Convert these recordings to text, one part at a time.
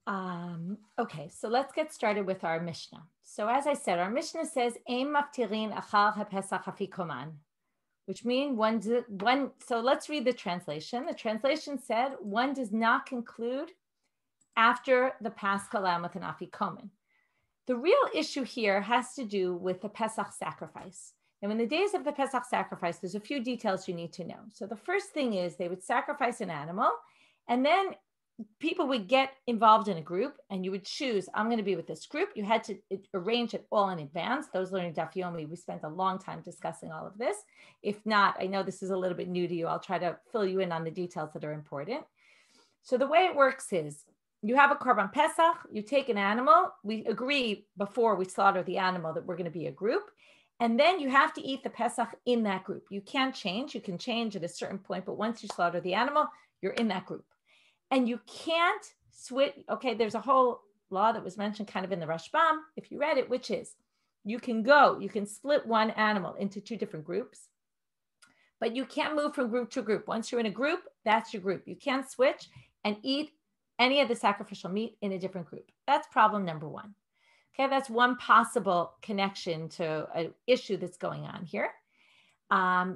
Okay, so let's get started with our Mishnah. So as I said, our Mishnah says, Ein maftirin achar hapesach afikoman, which means one, so let's read the translation. The translation said, one does not conclude after the Paschal lamb with an afikomen. The real issue here has to do with the Pesach sacrifice. Now, in the days of the Pesach sacrifice, there's a few details you need to know. So the first thing is they would sacrifice an animal, and then people would get involved in a group, and you would choose, I'm going to be with this group. You had to arrange it all in advance. Those learning Daf Yomi, we spent a long time discussing all of this. If not, I know this is a little bit new to you. I'll try to fill you in on the details that are important. So the way it works is you have a Korban Pesach, you take an animal. We agree before we slaughter the animal that we're going to be a group. And then you have to eat the Pesach in that group. You can't change. You can change at a certain point, but once you slaughter the animal, you're in that group. And you can't switch. Okay, there's a whole law that was mentioned kind of in the Rashbam, if you read it, which is you can split one animal into two different groups, but you can't move from group to group. Once you're in a group, that's your group. You can't switch and eat any of the sacrificial meat in a different group. That's problem number one. Okay, that's one possible connection to an issue that's going on here.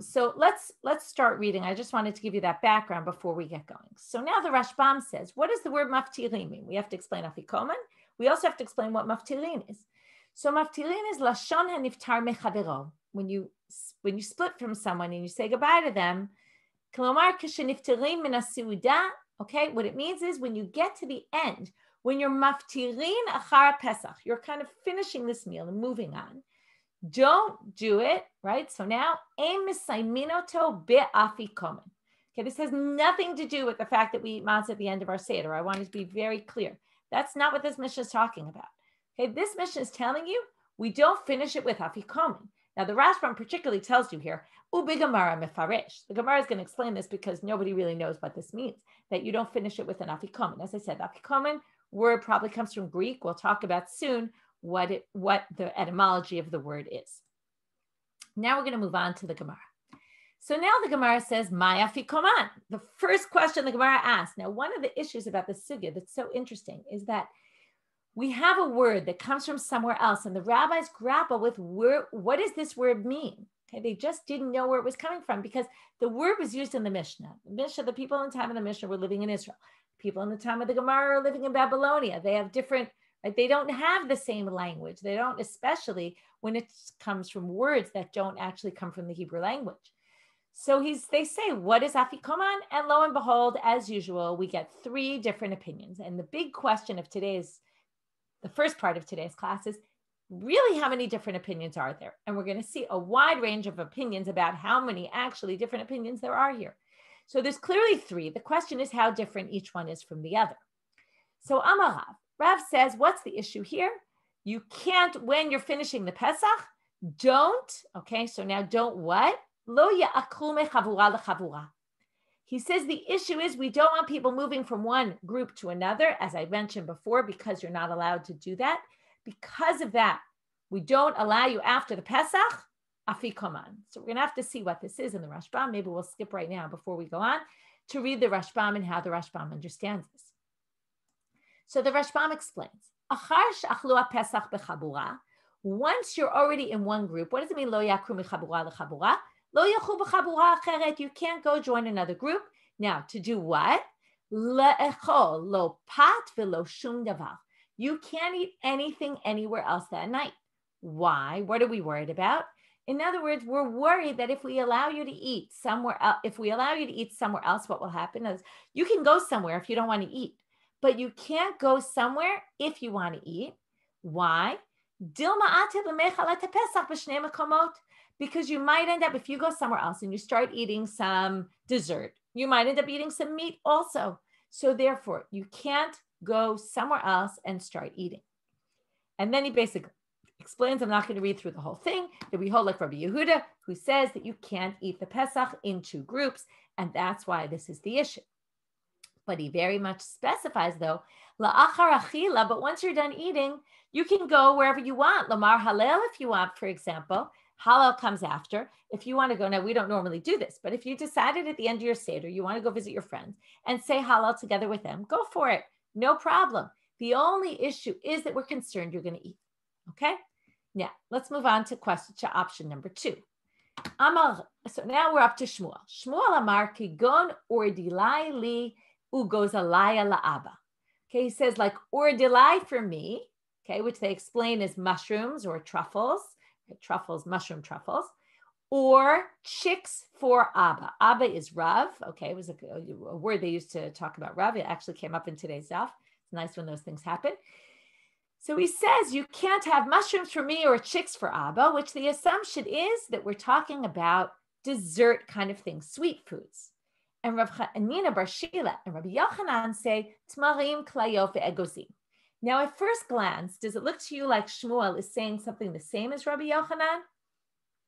So let's start reading. I just wanted to give you that background before we get going. So now the Rashbam says, what does the word maftirin mean? We have to explain Afikomen. We also have to explain what maftirin is. So maftirin is lashon haniftar mechavero. When you split from someone and you say goodbye to them, klomar kasheniftarim min hasuda. Okay, what it means is when you get to the end, when you're maftirin achar Pesach, you're kind of finishing this meal and moving on. Don't do it, right? So now, ein misayminoto be'afikomen. Okay, this has nothing to do with the fact that we eat matzah at the end of our Seder. I want to be very clear. That's not what this Mishnah is talking about. Okay, this Mishnah is telling you we don't finish it with Afikomen. Now, the Rashbam particularly tells you here, Gemara mefaresh. The Gemara is going to explain this because nobody really knows what this means, that you don't finish it with an Afikomen. As I said, Afikomen word probably comes from Greek. We'll talk about soon what the etymology of the word is. Now we're going to move on to the Gemara. So now the Gemara says, "My Afikoman." The first question the Gemara asks. Now, one of the issues about the Sugiyot that's so interesting is that we have a word that comes from somewhere else, and the rabbis grapple with what does this word mean? Okay, they just didn't know where it was coming from because the word was used in the Mishnah. The people in the time of the Mishnah were living in Israel. People in the time of the Gemara are living in Babylonia. They have different. Right? They don't have the same language. They don't, especially when it comes from words that don't actually come from the Hebrew language. So they say, what is Afikoman? And lo and behold, as usual, we get three different opinions. And the big question of the first part of today's class is really how many different opinions are there? And we're going to see a wide range of opinions about how many actually different opinions there are here. So there's clearly three. The question is how different each one is from the other. So Amar Rav says, what's the issue here? You can't, when you're finishing the Pesach, don't, okay, so now don't what? Lo ya'akru mechavura lechavura. He says the issue is we don't want people moving from one group to another, as I mentioned before, because you're not allowed to do that. Because of that, we don't allow you after the Pesach, Afikoman. So we're going to have to see what this is in the Rashbam. Maybe we'll skip right now before we go on to read the Rashbam and how the Rashbam understands this. So the Rashbam explains, once you're already in one group, what does it mean, lo yakru mechabura lechabura? Lo yachu b'chabura acheret, you can't go join another group. Now, to do what? Le'echol lo pat v'lo shum davar. You can't eat anything anywhere else that night. Why? What are we worried about? In other words, we're worried that if we allow you to eat somewhere else, what will happen is you can go somewhere if you don't want to eat. But you can't go somewhere if you want to eat. Why? Because you might end up, if you go somewhere else and you start eating some dessert, you might end up eating some meat also. So therefore, you can't go somewhere else and start eating. And then he basically explains, I'm not going to read through the whole thing, that we hold like Rabbi Yehuda, who says that you can't eat the Pesach in two groups, and that's why this is the issue. But he very much specifies, though, la'achar achila, but once you're done eating, you can go wherever you want. Lamar halel, if you want, for example. Halal comes after. If you want to go, now we don't normally do this, but if you decided at the end of your Seder, you want to go visit your friends and say halal together with them, go for it. No problem. The only issue is that we're concerned you're going to eat. Okay? Now, let's move on to option number 2. So now we're up to Shmuel. Shmuel Amar Kigon Ordilai Li Ugozalaya La'aba. Okay, he says like ordilai for me, okay, which they explain as mushrooms or truffles, truffles, mushroom truffles, or chicks for Abba. Abba is Rav, okay, it was a word they used to talk about Rav. It actually came up in today's daf. It's nice when those things happen. So he says you can't have mushrooms for me or chicks for Abba, which the assumption is that we're talking about dessert kind of things, sweet foods. And Rav Chanina Bar Shila and Rabbi Yochanan say, Tmarim klayot ve'egozim. Now, at first glance, does it look to you like Shmuel is saying something the same as Rabbi Yochanan?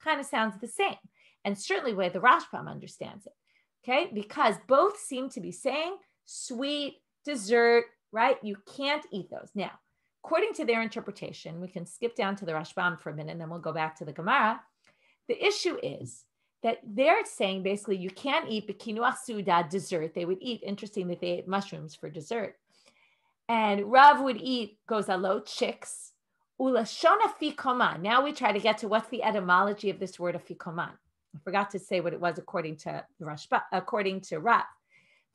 Kind of sounds the same. And certainly the way the Rashbam understands it, okay? Because both seem to be saying sweet, dessert, right? You can't eat those. Now, according to their interpretation, we can skip down to the Rashbam for a minute and then we'll go back to the Gemara. The issue is that they're saying basically you can't eat bekinuach suda, dessert. They would eat, interesting that they ate mushrooms for dessert. And Rav would eat gozalot, chicks. Ulashon afikoman. Now we try to get to what's the etymology of this word afikoman. I forgot to say what it was according to Rav.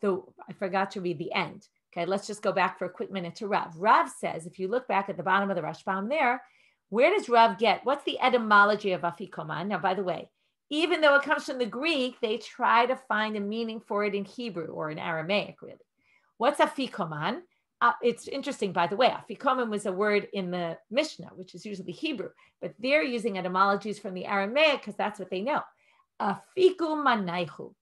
Though I forgot to read the end. Okay, let's just go back for a quick minute to Rav. Rav says, if you look back at the bottom of the Rashbam there, where does Rav get? What's the etymology of afikoman? Now, by the way, even though it comes from the Greek, they try to find a meaning for it in Hebrew or in Aramaic, really. What's afikoman? It's interesting, by the way, Afikomen was a word in the Mishnah, which is usually Hebrew, but they're using etymologies from the Aramaic because that's what they know. Afiku manaichu.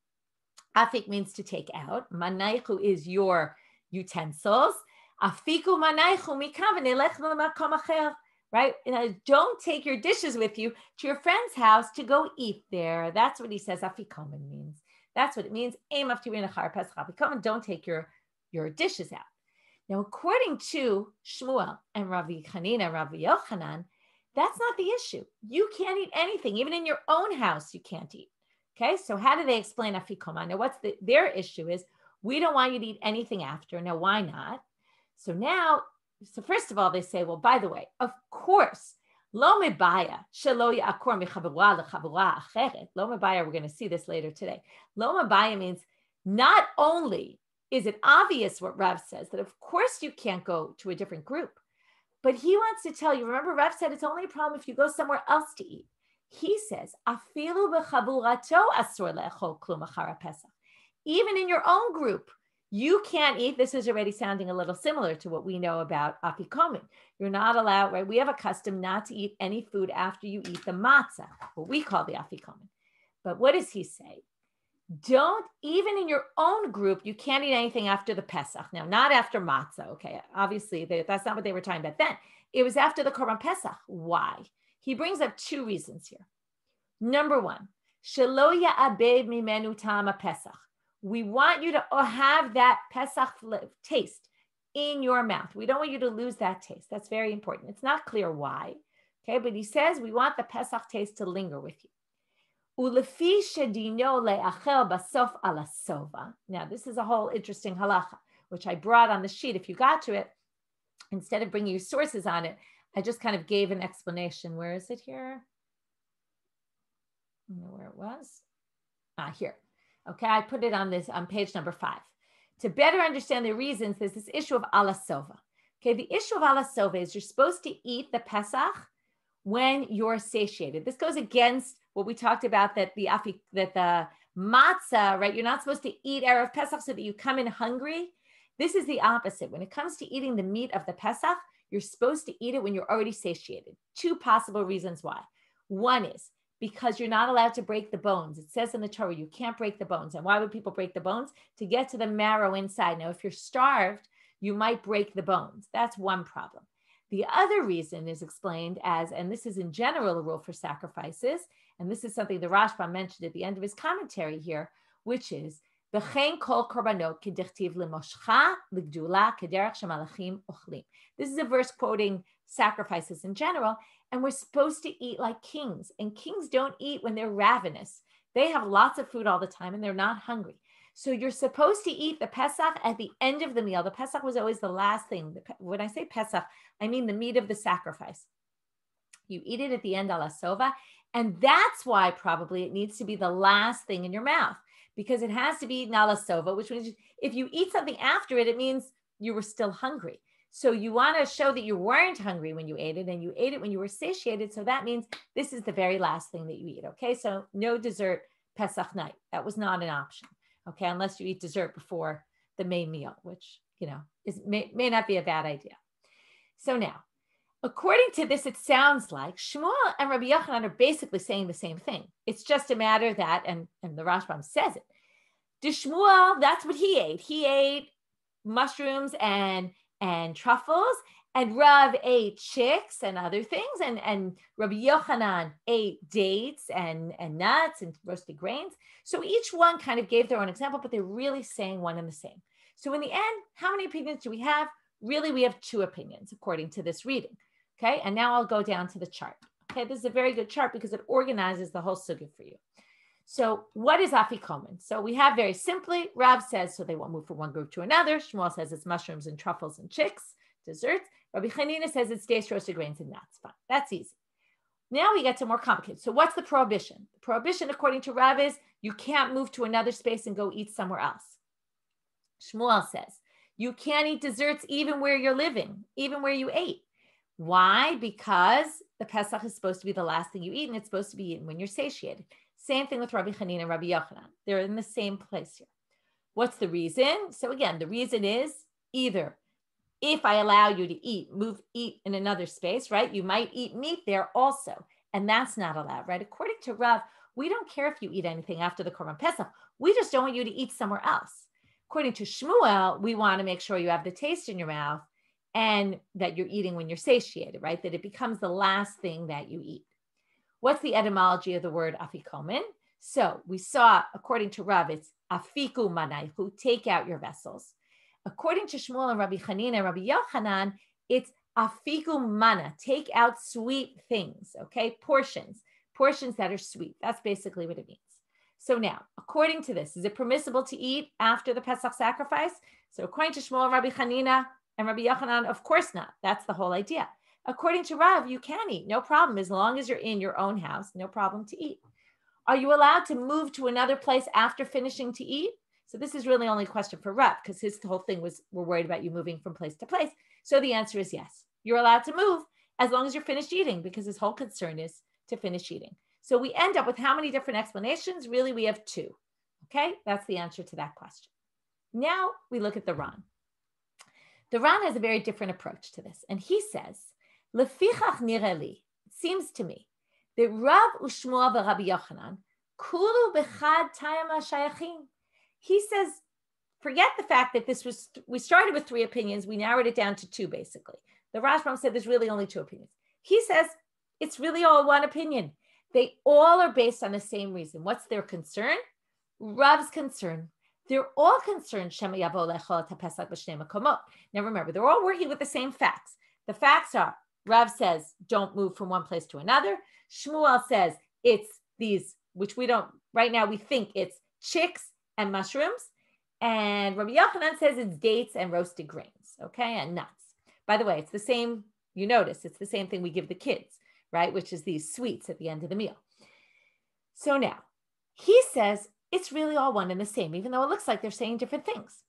Afik means to take out. Manaichu is your utensils. Afiku manaichu mikaven elech l'makom acher. Right? And don't take your dishes with you to your friend's house to go eat there. That's what he says Afikomen means. That's what it means. Aim aftirin achar pesach Afikomen. Don't take your dishes out. Now, according to Shmuel and Rabbi Chanina and Rabbi Yochanan, that's not the issue. You can't eat anything. Even in your own house, you can't eat. Okay, so how do they explain Afikoman? Now, their issue is, we don't want you to eat anything after. Now, why not? So first of all, they say, well, by the way, of course, lo mebaya shelo ya'akor mechavura lechavura acheret. Lo mebaya, we're going to see this later today. Lo mebaya means not only is it obvious what Rav says, that of course you can't go to a different group, but he wants to tell you, remember Rav said it's only a problem if you go somewhere else to eat. He says, afilu b'chavurato asur le'echol klum achara pesach. Even in your own group, you can't eat. This is already sounding a little similar to what we know about Afikomen. You're not allowed, right? We have a custom not to eat any food after you eat the matzah, what we call the Afikomen. But what does he say? Even in your own group, you can't eat anything after the Pesach. Now, not after matzah, okay? Obviously, that's not what they were talking about then. It was after the Korban Pesach. Why? He brings up 2 reasons here. Number 1, shelo ya'abed mimenu ta'am Pesach. We want you to have that Pesach taste in your mouth. We don't want you to lose that taste. That's very important. It's not clear why, okay? But he says we want the Pesach taste to linger with you. Ulefi shedino le'achel basof ala sova. Now, this is a whole interesting halacha, which I brought on the sheet. If you got to it, instead of bringing you sources on it, I just kind of gave an explanation. Where is it here? I don't know where it was. Here. Okay, I put it on page number 5. To better understand the reasons, there's this issue of ala sova. Okay, the issue of ala sova is you're supposed to eat the Pesach when you're satiated. This goes against what we talked about, that the matzah, right? You're not supposed to eat Erev Pesach so that you come in hungry. This is the opposite. When it comes to eating the meat of the Pesach, you're supposed to eat it when you're already satiated. 2 possible reasons why. One is because you're not allowed to break the bones. It says in the Torah, you can't break the bones. And why would people break the bones? To get to the marrow inside. Now, if you're starved, you might break the bones. That's one problem. The other reason is explained as, and this is in general a rule for sacrifices, and this is something the Rashbam mentioned at the end of his commentary here, which is, V'chein kol korbanot k'dichtiv l'moshcha l'gdula k'derech shemalachim ochlim. This is a verse quoting sacrifices in general, and we're supposed to eat like kings. And kings don't eat when they're ravenous. They have lots of food all the time, and they're not hungry. So you're supposed to eat the Pesach at the end of the meal. The Pesach was always the last thing. When I say Pesach, I mean the meat of the sacrifice. You eat it at the end, ala sova, and that's why probably it needs to be the last thing in your mouth, because it has to be eaten ala sova, which means if you eat something after it, it means you were still hungry. So you want to show that you weren't hungry when you ate it, and you ate it when you were satiated. So that means this is the very last thing that you eat. Okay, so no dessert Pesach night. That was not an option. Okay, unless you eat dessert before the main meal, which may not be a bad idea. So now, according to this, it sounds like Shmuel and Rabbi Yochanan are basically saying the same thing. It's just a matter that, and the Rashbam says it. To Shmuel, that's what he ate. He ate mushrooms and truffles, and Rav ate chicks and other things, and Rabbi Yochanan ate dates and nuts and roasted grains. So each one kind of gave their own example, but they're really saying one and the same. So in the end, how many opinions do we have? Really, we have 2 opinions according to this reading. Okay, and now I'll go down to the chart. Okay, this is a very good chart because it organizes the whole sugya for you. So what is Afikomen? So we have very simply, Rav says, so they won't move from one group to another. Shmuel says it's mushrooms and truffles and chicks, desserts. Rabbi Chanina says it's dates, roasted grains, and nuts. Fine, that's easy. Now we get to more complicated. So what's the prohibition? The prohibition, according to Rav, is you can't move to another space and go eat somewhere else. Shmuel says you can't eat desserts even where you're living, even where you ate. Why? Because the Pesach is supposed to be the last thing you eat, and it's supposed to be eaten when you're satiated. Same thing with Rabbi Chanina and Rabbi Yochanan. They're in the same place here. What's the reason? So again, the reason is either if I allow you to eat in another space, right? You might eat meat there also, and that's not allowed, right? According to Rav, we don't care if you eat anything after the Korban Pesach. We just don't want you to eat somewhere else. According to Shmuel, we want to make sure you have the taste in your mouth and that you're eating when you're satiated, right? That it becomes the last thing that you eat. What's the etymology of the word Afikomen? So we saw, according to Rav, it's Afikomen, who take out your vessels. According to Shmuel and Rabbi Chanina and Rabbi Yochanan, it's Afikomen, take out sweet things, okay? Portions that are sweet. That's basically what it means. So now, according to this, is it permissible to eat after the Pesach sacrifice? So according to Shmuel and Rabbi Chanina and Rabbi Yochanan, of course not. That's the whole idea. According to Rav, you can eat, no problem, as long as you're in your own house, no problem to eat. Are you allowed to move to another place after finishing to eat? So this is really only a question for Rav, because his whole thing was, we're worried about you moving from place to place. So the answer is yes. You're allowed to move as long as you're finished eating, because his whole concern is to finish eating. So we end up with how many different explanations? Really, we have 2. Okay, that's the answer to that question. Now we look at the Ran. The Ran has a very different approach to this. And he says, Lefichach nireli, it seems to me, that Rav Ushmuel v'Rabbi Yochanan, kulu bechad tayam ha'shayachim. He says, forget the fact that we started with 3 opinions, we narrowed it down to 2 basically. The Rashbam said there's really only 2 opinions. He says it's really all one opinion. They all are based on the same reason. What's their concern? Rav's concern. They're all concerned. Now remember, they're all working with the same facts. The facts are, Rav says, don't move from one place to another. Shmuel says it's these, which we don't, right now we think it's chicks and mushrooms. And Rabbi Yochanan says it's dates and roasted grains, okay, and nuts. By the way, it's the same, you notice, it's the same thing we give the kids, right, which is these sweets at the end of the meal. So now, he says it's really all one and the same, even though it looks like they're saying different things.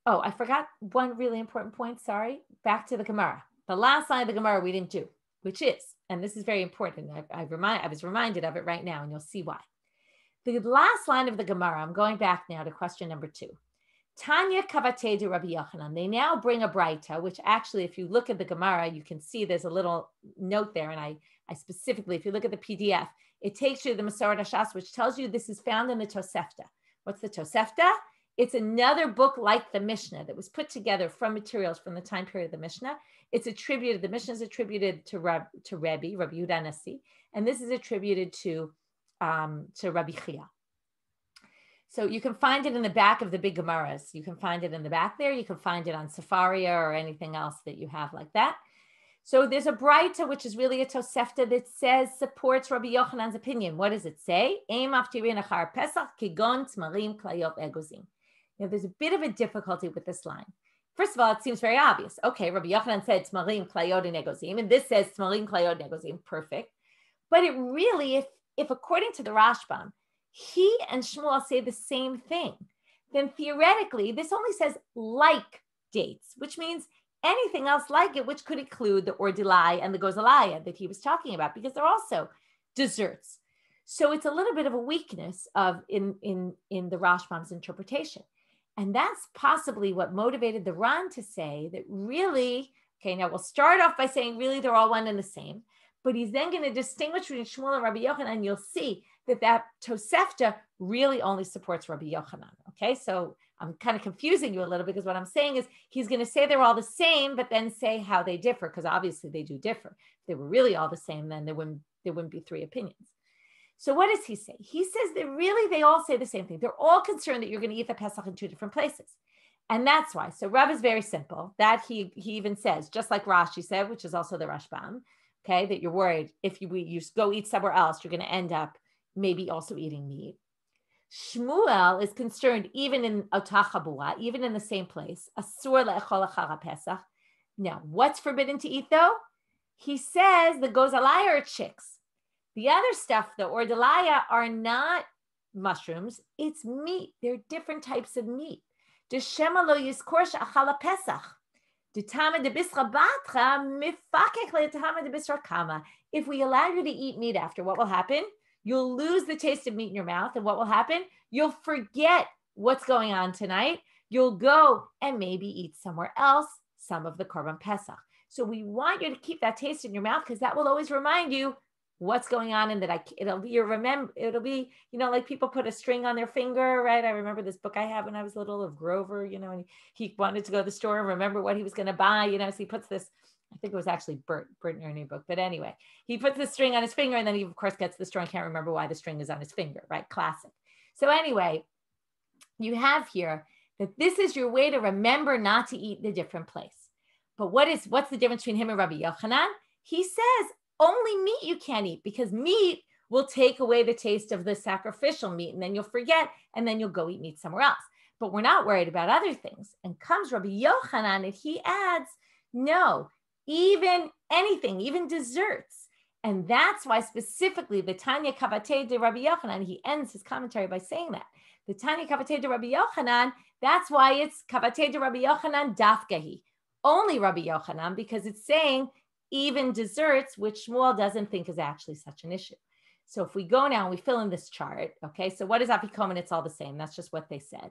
Oh, I forgot one really important point, sorry. Back to the Gemara. The last line of the Gemara we didn't do, which is, and this is very important, I was reminded of it right now, and you'll see why. The last line of the Gemara, I'm going back now to question number 2. Tanya Kavate de Rabbi Yochanan. They now bring a Braita, which actually, if you look at the Gemara, you can see there's a little note there. And I specifically, if you look at the PDF, it takes you to the Masorah Hashas, which tells you this is found in the Tosefta. What's the Tosefta? It's another book like the Mishnah that was put together from materials from the time period of the Mishnah. It's attributed, the Mishnah is attributed to Rabbi Yehuda Nasi, and this is attributed to Rabbi Chia. So you can find it in the back of the big Gemaras. You can find it in the back there. You can find it on Safaria or anything else that you have like that. So there's a Braita, which is really a Tosefta that says, supports Rabbi Yochanan's opinion. What does it say? Now, there's a bit of a difficulty with this line. First of all, it seems very obvious. Okay, Rabbi Yochanan said Tmarim, Klayot, and Egozim, and this says Tmarim, Klayot, and Egozim. Perfect. But it really, if according to the Rashbam, he and Shmuel say the same thing, then theoretically, this only says like dates, which means anything else like it, which could include the ordilai and the gozalaya that he was talking about, because they're also desserts. So it's a little bit of a weakness in the Rashbam's interpretation. And that's possibly what motivated the Ran to say that really, okay, now we'll start off by saying really they're all one and the same, but he's then going to distinguish between Shmuel and Rabbi Yochanan, and you'll see that Tosefta really only supports Rabbi Yochanan. Okay, so I'm kind of confusing you a little because what I'm saying is he's going to say they're all the same, but then say how they differ, because obviously they do differ. If they were really all the same, then there wouldn't be three opinions. So what does he say? He says that really they all say the same thing. They're all concerned that you're going to eat the Pesach in two different places. And that's why. So Rav is very simple. That he even says, just like Rashi said, which is also the Rashbam, okay, that you're worried if you go eat somewhere else, you're going to end up maybe also eating meat. Shmuel is concerned even in Otachabua, even in the same place. Asur le'echol achara Pesach. Now, what's forbidden to eat though? He says the gozalaya are chicks. The other stuff, the ordilaya, are not mushrooms. It's meat. They're different types of meat. Deshema lo yizkor she'achala Pesach. D'tama debisra batra mifakek le'tama debisra kama. If we allow you to eat meat after, what will happen? You'll lose the taste of meat in your mouth. And what will happen? You'll forget what's going on tonight. You'll go and maybe eat somewhere else some of the Korban Pesach. So we want you to keep that taste in your mouth because that will always remind you what's going on, and that it'll be, like people put a string on their finger, right? I remember this book I had when I was little of Grover, and he wanted to go to the store and remember what he was going to buy, so he puts this, I think it was actually Bert in your new book, but anyway, he puts the string on his finger and then he of course gets the string, can't remember why the string is on his finger, right? Classic. So anyway, you have here that this is your way to remember not to eat in a different place. But what's the difference between him and Rabbi Yochanan? He says, only meat you can't eat because meat will take away the taste of the sacrificial meat and then you'll forget and then you'll go eat meat somewhere else. But we're not worried about other things. And comes Rabbi Yochanan and he adds, no, even anything, even desserts. And that's why specifically the Tanya Kavatei de Rabbi Yochanan, he ends his commentary by saying that. The Tanya Kavatei de Rabbi Yochanan, that's why it's Kavatei de Rabbi Yochanan dafkahi. Only Rabbi Yochanan, because it's saying even desserts, which Shmuel doesn't think is actually such an issue. So if we go now and we fill in this chart, okay, so what is Afikomen? It's all the same. That's just what they said.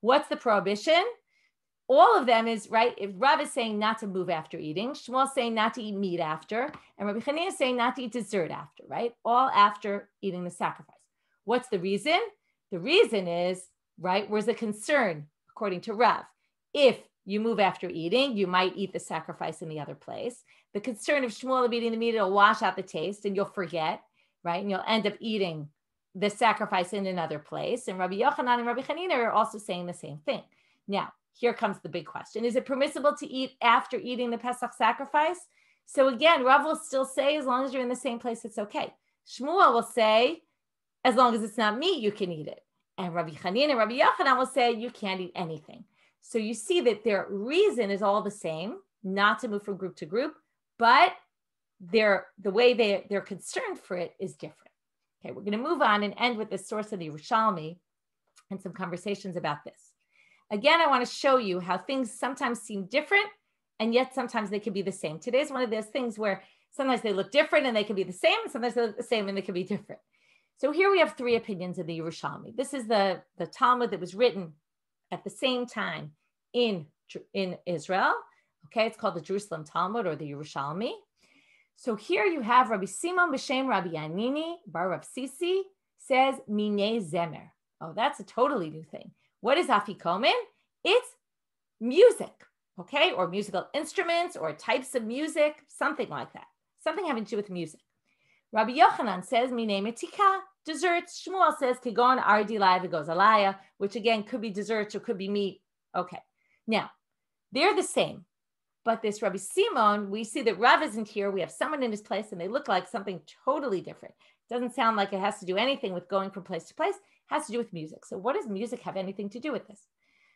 What's the prohibition? All of them is, right, if Rav is saying not to move after eating, Shmuel is saying not to eat meat after, and Rabbi Chanina is saying not to eat dessert after, right? All after eating the sacrifice. What's the reason? The reason is, right, where's the concern, according to Rav? If you move after eating, you might eat the sacrifice in the other place. The concern of Shmuel of eating the meat, it'll wash out the taste and you'll forget, right? And you'll end up eating the sacrifice in another place. And Rabbi Yochanan and Rabbi Chanina are also saying the same thing. Now, here comes the big question. Is it permissible to eat after eating the Pesach sacrifice? So again, Rav will still say, as long as you're in the same place, it's okay. Shmuel will say, as long as it's not meat, you can eat it. And Rabbi Chanina and Rabbi Yochanan will say, you can't eat anything. So you see that their reason is all the same, not to move from group to group, but the way they're concerned for it is different. Okay, we're going to move on and end with the source of the Urashami and some conversations about this. Again, I want to show you how things sometimes seem different, and yet sometimes they can be the same. Today's one of those things where sometimes they look different and they can be the same, and sometimes they look the same and they can be different. So here we have three opinions of the Urashami. This is the Talmud that was written at the same time in Israel. Okay, it's called the Jerusalem Talmud or the Urashami. So here you have Rabbi Simon B'Shem Rabbi Yanini Bar Rav Sisi says Minei Zemer. Oh, that's a totally new thing. What is Afikomen? It's music, okay, or musical instruments or types of music, something like that. Something having to do with music. Rabbi Yochanan says Minei Metika, desserts. Shmuel says Kigon Ardilai V'Gozalaya, which again could be desserts or could be meat. Okay, now they're the same. But this Rabbi Simon, we see that Rav isn't here. We have someone in his place and they look like something totally different. It doesn't sound like it has to do anything with going from place to place. It has to do with music. So what does music have anything to do with this?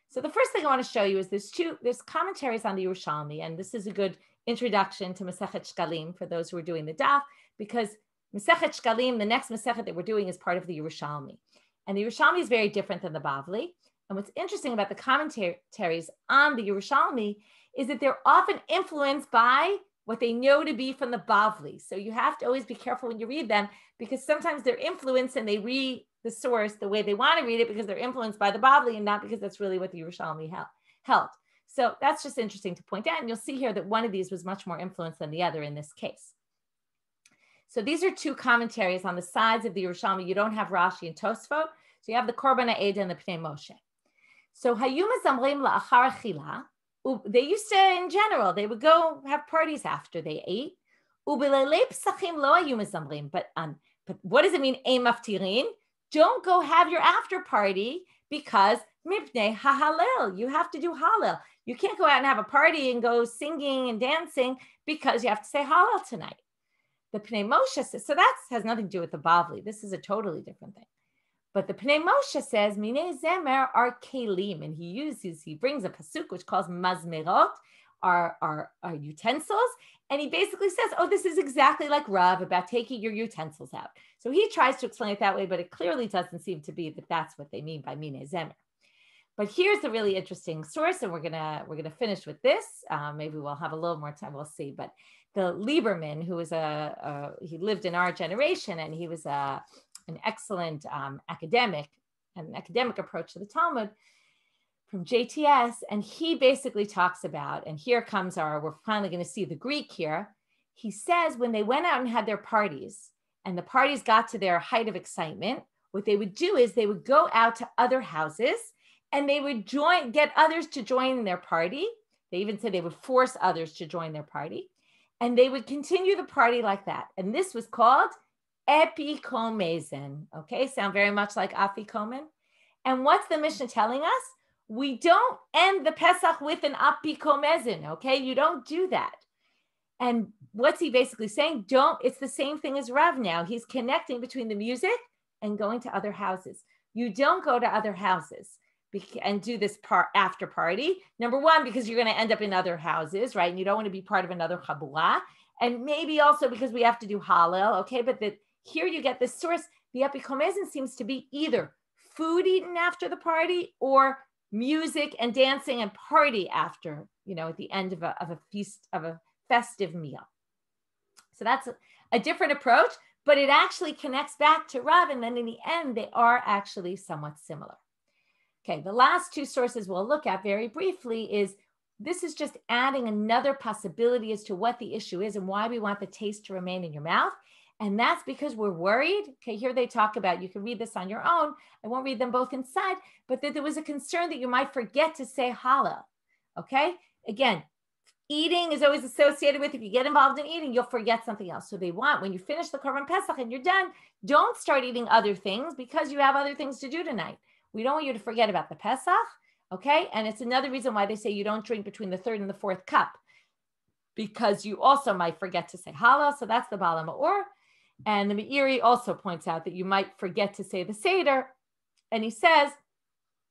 So the first thing I want to show you is there's commentaries on the Urashami, and this is a good introduction to Masechet Shkalim for those who are doing the daf, because Masechet Shkalim, the next Masechet that we're doing, is part of the Urashami. And the Urashami is very different than the Bavli. And what's interesting about the commentaries on the Urashami is that they're often influenced by what they know to be from the Bavli. So you have to always be careful when you read them, because sometimes they're influenced and they read the source the way they want to read it because they're influenced by the Bavli and not because that's really what the Urashami held. So that's just interesting to point out. And you'll see here that one of these was much more influenced than the other in this case. So these are two commentaries on the sides of the Urashami. You don't have Rashi and Tosfot. So you have the Korban HaEdah and the Pnei Moshe. So Hayum Zamrim la'achar achila. They used to, in general, they would go have parties after they ate. But what does it mean, ein maftirin? Don't go have your after party because mipnei hahalel. You have to do halal. You can't go out and have a party and go singing and dancing because you have to say halal tonight. The Pnei Moshe says, so that has nothing to do with the Bavli. This is a totally different thing. But the Pnei Moshe says, Minei Zemer are kelim, and he brings a pasuk which calls mazmerot, are utensils, and he basically says, oh, this is exactly like Rav about taking your utensils out. So he tries to explain it that way, but it clearly doesn't seem to be that that's what they mean by Minei Zemer. But here's the really interesting source, and we're gonna finish with this. Maybe we'll have a little more time, we'll see. But the Lieberman, who was he lived in our generation, and he was an excellent academic approach to the Talmud from JTS. And he basically talks about, and here comes we're finally going to see the Greek here. He says when they went out and had their parties and the parties got to their height of excitement, what they would do is they would go out to other houses and they would get others to join their party. They even said they would force others to join their party, and they would continue the party like that. And this was called Afikomen. Okay, sound very much like Afikomen. And what's the Mishnah telling us? We don't end the Pesach with an Afikomen. Okay, you don't do that. And what's he basically saying? It's the same thing as Rav now. He's connecting between the music and going to other houses. You don't go to other houses and do this after party. Number one, because you're going to end up in other houses, right? And you don't want to be part of another chabura. And maybe also because we have to do halal, okay? But here you get this source. The Afikomen seems to be either food eaten after the party or music and dancing and party after, at the end of a feast, of a festive meal. So that's a different approach, but it actually connects back to Rav. And then in the end, they are actually somewhat similar. Okay, the last two sources we'll look at very briefly this is just adding another possibility as to what the issue is and why we want the taste to remain in your mouth. And that's because we're worried. Okay, here they talk about, you can read this on your own. I won't read them both inside, but that there was a concern that you might forget to say halal. Okay, again, eating is always associated with, if you get involved in eating, you'll forget something else. So they want, when you finish the Korban Pesach and you're done, don't start eating other things because you have other things to do tonight. We don't want you to forget about the Pesach, okay? And it's another reason why they say you don't drink between the third and the fourth cup, because you also might forget to say halal. So that's the Baal HaMaor. And the Meiri also points out that you might forget to say the Seder. And he says,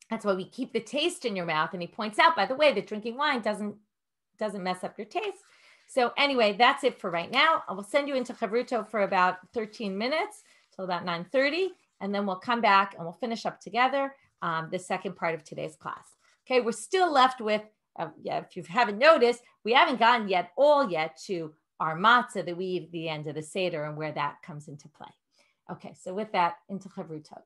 that's why we keep the taste in your mouth. And he points out, by the way, that drinking wine doesn't mess up your taste. So anyway, that's it for right now. I will send you into Chavruto for about 13 minutes till about 9:30. And then we'll come back and we'll finish up together the second part of today's class. Okay, we're still left with, if you haven't noticed, we haven't gotten yet to our matzah that we eat at the end of the Seder and where that comes into play. Okay, so with that, into Chavrutot.